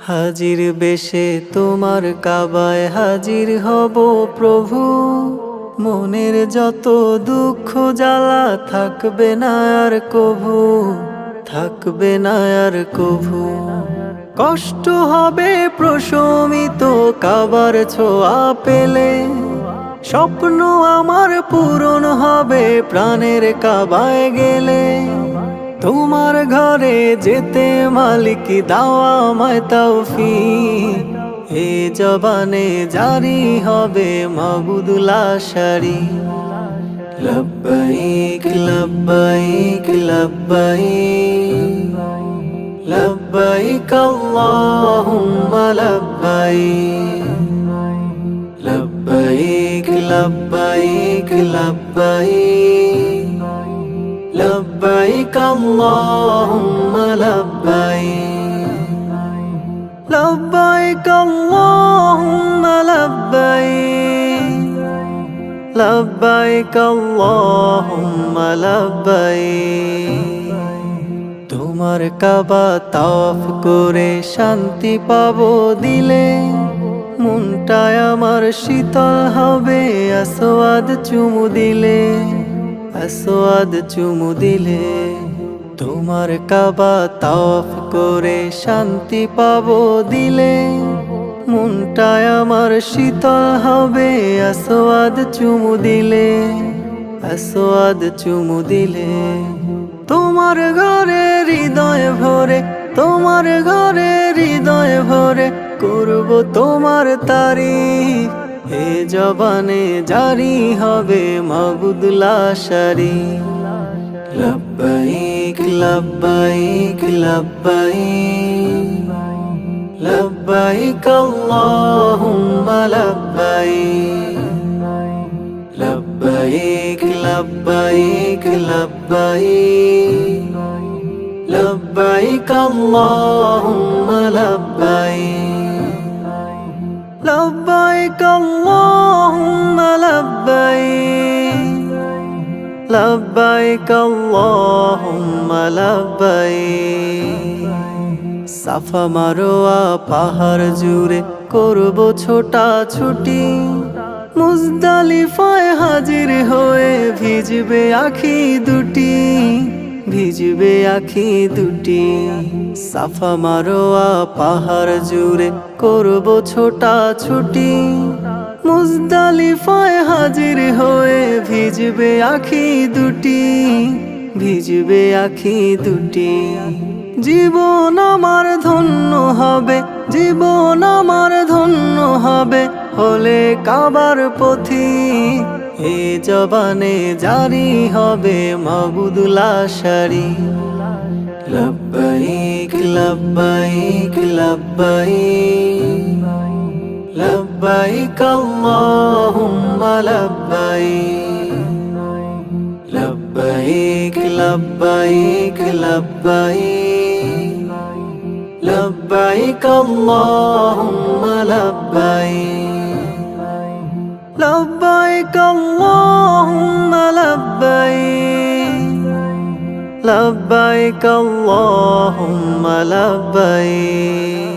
হাজির বেশে তোমার কাবায় হাজির হব প্রভু, মনের যত দুঃখ জ্বালা থাকবে না আর কভু, থাকবে না আর কভু। কষ্ট হবে প্রশমিত কাবার ছোঁয়া পেলে, স্বপ্ন আমার পূরণ হবে প্রাণের কাবায় গেলে। তোমার ঘরে যেতে মালিক দাও আমায় তৌফিক, এ জবানে জারি হবে মাবুদুল আশারি। লব্বাইক লব্বাইক লব্বাইক, লব্বাইক আল্লাহুম্মা লব্বাইক, লব্বাইক লব্বাইক লব্বাইক, লব্বাইক আল্লাহুম্মা লব্বাইক, লব্বাইক আল্লাহুম্মা লব্বাইক, লব্বাইক আল্লাহুম্মা লব্বাইক। তোমার কাবা তাওয়াফ করে শান্তি পাবো দিলে, মনটায় আমার শীতল হবে আসওয়াদ চুমু দিলে, আসওয়াদ চুমু দিলে। তোমার কাবা তাওয়াফ করে শান্তি পাবো দিলে, মনটায় আমার শীতল হবে আসওয়াদ চুমু দিলে, আসওয়াদ চুমু দিলে। তোমার ঘরে হৃদয় ভরে, তোমার ঘরে হৃদয় ভরে করব তোমার তারিফ, এ জবানে জারি হবে মাবুদুল আশারি। লব্বাইক লব্বাইক লব্বাইক, লব্বাইক আল্লাহুম্মা লব্বাইক, লব্বাইক লব্বাইক লব্বাইক, লব্বাইক আল্লাহুম্মা লব্বাইক, লব্বাইক আল্লাহুম্মা লব্বাইক, লব্বাইক আল্লাহুম্মা লব্বাইক। সাফা মারোয়া পাহাড় জুড়ে করব ছোটা ছুটি, মুজদালিফায় হাজির হয়ে ভিজবে আখি দুটি, ভিজবে আখি দুটি। সাফা মারোয়া পাহাড় জুড়ে করব ছোটা ছুটি, মুজদালিফায় হাজির হয়ে ভিজবে আখি দুটি, ভিজবে আখি দুটি। জীবন আমার ধন্য হবে, জীবন আমার ধন্য হবে হলে কাবার পথিক, এ জবানে জারি হবে মাবুদুল আশারি। লব্বাইক লব্বাইক লব্বাইক, লব্বাইক আল্লাহুম্মা লব্বাইক, লব্বাইক লব্বাইক লব্বাইক, লব্বাইক আল্লাহুম্মা লব্বাইক, লব্বাইক আল্লাহুম্মা লব্বাইক, লব্বাইক আল্লাহুম্মা লব্বাইক।